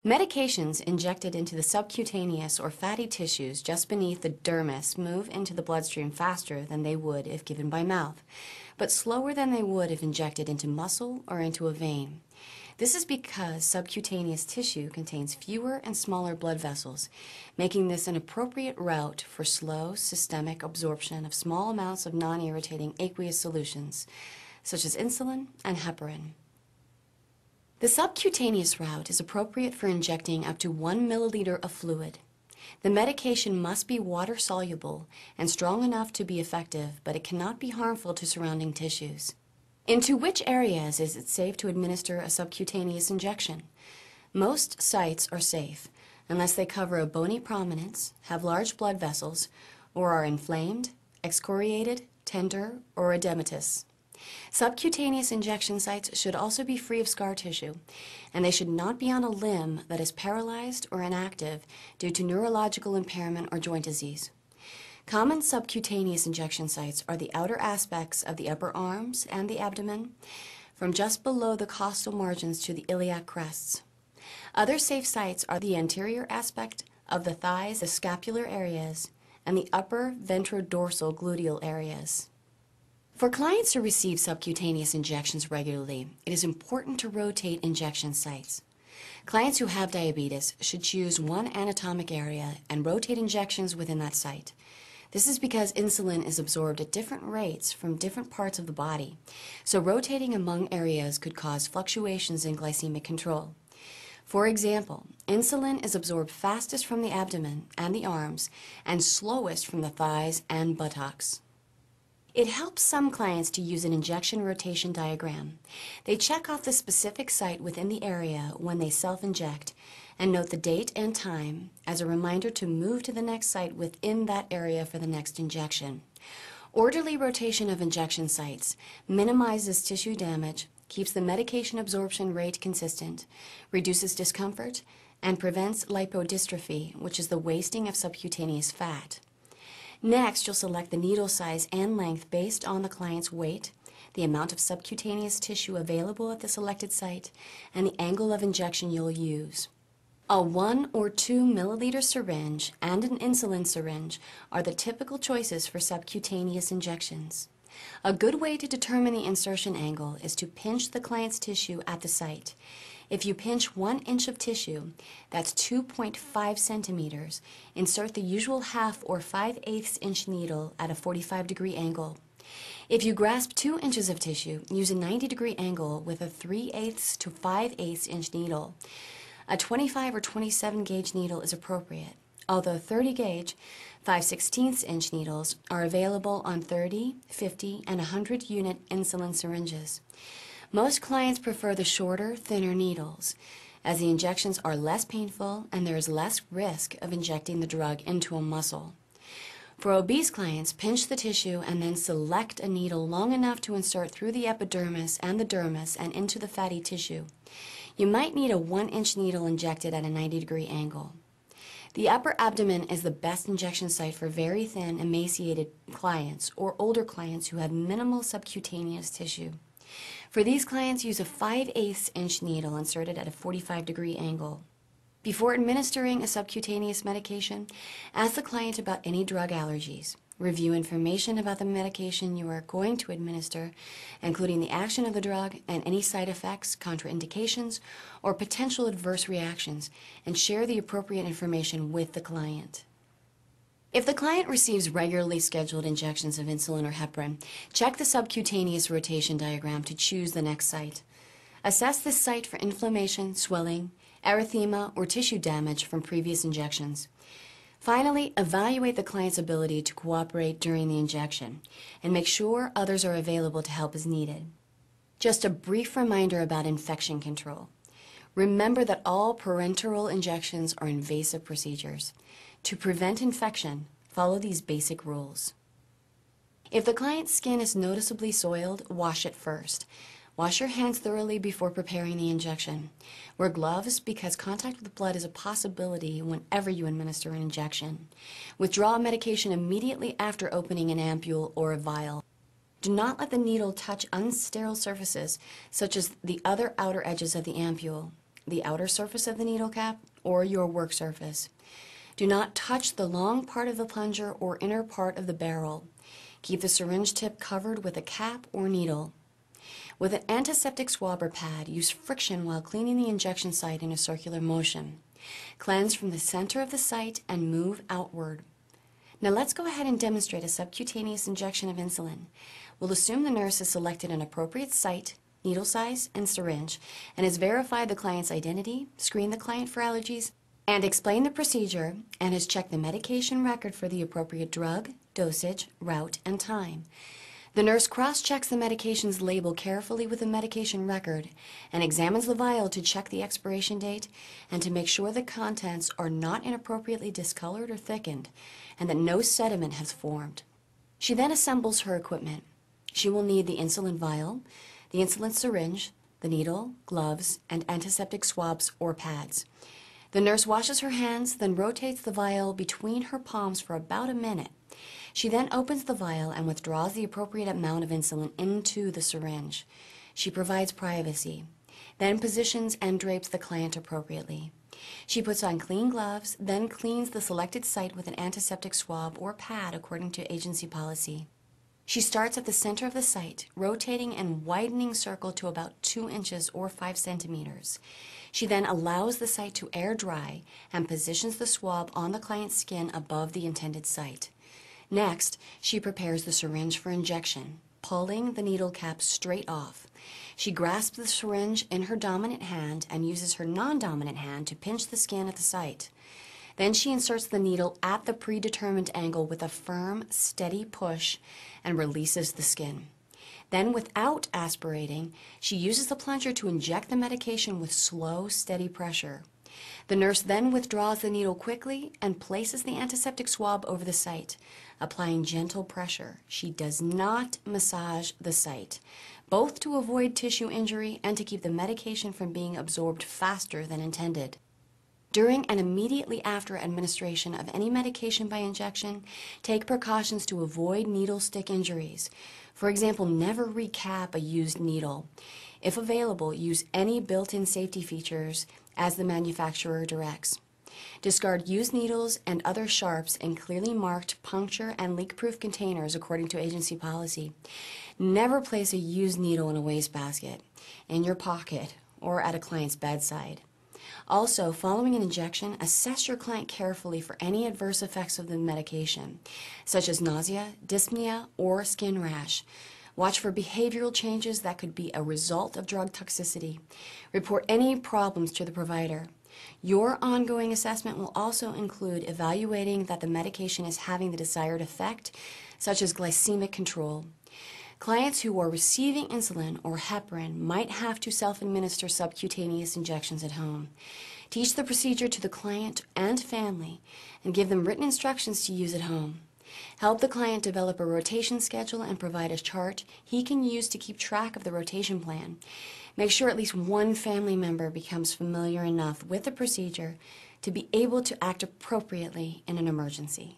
Medications injected into the subcutaneous or fatty tissues just beneath the dermis move into the bloodstream faster than they would if given by mouth, but slower than they would if injected into muscle or into a vein. This is because subcutaneous tissue contains fewer and smaller blood vessels, making this an appropriate route for slow systemic absorption of small amounts of non-irritating aqueous solutions, such as insulin and heparin. The subcutaneous route is appropriate for injecting up to 1 milliliter of fluid. The medication must be water-soluble and strong enough to be effective, but it cannot be harmful to surrounding tissues. Into which areas is it safe to administer a subcutaneous injection? Most sites are safe, unless they cover a bony prominence, have large blood vessels, or are inflamed, excoriated, tender, or edematous. Subcutaneous injection sites should also be free of scar tissue, and they should not be on a limb that is paralyzed or inactive due to neurological impairment or joint disease. Common subcutaneous injection sites are the outer aspects of the upper arms and the abdomen, from just below the costal margins to the iliac crests. Other safe sites are the anterior aspect of the thighs, the scapular areas, and the upper ventrodorsal gluteal areas. For clients who receive subcutaneous injections regularly, it is important to rotate injection sites. Clients who have diabetes should choose one anatomic area and rotate injections within that site. This is because insulin is absorbed at different rates from different parts of the body, so rotating among areas could cause fluctuations in glycemic control. For example, insulin is absorbed fastest from the abdomen and the arms and slowest from the thighs and buttocks. It helps some clients to use an injection rotation diagram. They check off the specific site within the area when they self-inject and note the date and time as a reminder to move to the next site within that area for the next injection. Orderly rotation of injection sites minimizes tissue damage, keeps the medication absorption rate consistent, reduces discomfort, and prevents lipodystrophy, which is the wasting of subcutaneous fat. Next, you'll select the needle size and length based on the client's weight, the amount of subcutaneous tissue available at the selected site, and the angle of injection you'll use. A 1 or 2 milliliter syringe and an insulin syringe are the typical choices for subcutaneous injections. A good way to determine the insertion angle is to pinch the client's tissue at the site. If you pinch 1 inch of tissue, that's 2.5 centimeters, insert the usual 1/2 or 5/8 inch needle at a 45-degree angle. If you grasp 2 inches of tissue, use a 90-degree angle with a 3/8 to 5/8 inch needle. A 25 or 27 gauge needle is appropriate, although 30 gauge, 5/16 inch needles are available on 30, 50, and 100 unit insulin syringes. Most clients prefer the shorter, thinner needles, as the injections are less painful and there is less risk of injecting the drug into a muscle. For obese clients, pinch the tissue and then select a needle long enough to insert through the epidermis and the dermis and into the fatty tissue. You might need a 1-inch needle injected at a 90-degree angle. The upper abdomen is the best injection site for very thin, emaciated clients or older clients who have minimal subcutaneous tissue. For these clients, use a 5/8 inch needle inserted at a 45-degree angle. Before administering a subcutaneous medication, ask the client about any drug allergies. Review information about the medication you are going to administer, including the action of the drug and any side effects, contraindications, or potential adverse reactions, and share the appropriate information with the client. If the client receives regularly scheduled injections of insulin or heparin, check the subcutaneous rotation diagram to choose the next site. Assess this site for inflammation, swelling, erythema, or tissue damage from previous injections. Finally, evaluate the client's ability to cooperate during the injection and make sure others are available to help as needed. Just a brief reminder about infection control. Remember that all parenteral injections are invasive procedures. To prevent infection, follow these basic rules. If the client's skin is noticeably soiled, wash it first. Wash your hands thoroughly before preparing the injection. Wear gloves because contact with blood is a possibility whenever you administer an injection. Withdraw medication immediately after opening an ampule or a vial. Do not let the needle touch unsterile surfaces, such as the other outer edges of the ampule. the outer surface of the needle cap, or your work surface. Do not touch the long part of the plunger or inner part of the barrel. Keep the syringe tip covered with a cap or needle. With an antiseptic swab or pad, use friction while cleaning the injection site in a circular motion. Cleanse from the center of the site and move outward. Now let's go ahead and demonstrate a subcutaneous injection of insulin. We'll assume the nurse has selected an appropriate site, needle size, and syringe, and has verified the client's identity, screened the client for allergies, and explained the procedure, and has checked the medication record for the appropriate drug, dosage, route, and time. The nurse cross-checks the medication's label carefully with the medication record and examines the vial to check the expiration date and to make sure the contents are not inappropriately discolored or thickened and that no sediment has formed. She then assembles her equipment. She will need the insulin vial, the insulin syringe, the needle, gloves, and antiseptic swabs or pads. The nurse washes her hands, then rotates the vial between her palms for about a minute. She then opens the vial and withdraws the appropriate amount of insulin into the syringe. She provides privacy, then positions and drapes the client appropriately. She puts on clean gloves, then cleans the selected site with an antiseptic swab or pad according to agency policy. She starts at the center of the site, rotating and widening circle to about 2 inches or 5 centimeters. She then allows the site to air dry and positions the swab on the client's skin above the intended site. Next, she prepares the syringe for injection, pulling the needle cap straight off. She grasps the syringe in her dominant hand and uses her non-dominant hand to pinch the skin at the site. Then she inserts the needle at the predetermined angle with a firm, steady push and releases the skin. Then, without aspirating, she uses the plunger to inject the medication with slow, steady pressure. The nurse then withdraws the needle quickly and places the antiseptic swab over the site, applying gentle pressure. She does not massage the site, both to avoid tissue injury and to keep the medication from being absorbed faster than intended. During and immediately after administration of any medication by injection, take precautions to avoid needle stick injuries. For example, never recap a used needle. If available, use any built-in safety features as the manufacturer directs. Discard used needles and other sharps in clearly marked puncture and leak-proof containers according to agency policy. Never place a used needle in a wastebasket, in your pocket, or at a client's bedside. Also, following an injection, assess your client carefully for any adverse effects of the medication, such as nausea, dyspnea, or skin rash. Watch for behavioral changes that could be a result of drug toxicity. Report any problems to the provider. Your ongoing assessment will also include evaluating that the medication is having the desired effect, such as glycemic control. Clients who are receiving insulin or heparin might have to self-administer subcutaneous injections at home. Teach the procedure to the client and family and give them written instructions to use at home. Help the client develop a rotation schedule and provide a chart he can use to keep track of the rotation plan. Make sure at least one family member becomes familiar enough with the procedure to be able to act appropriately in an emergency.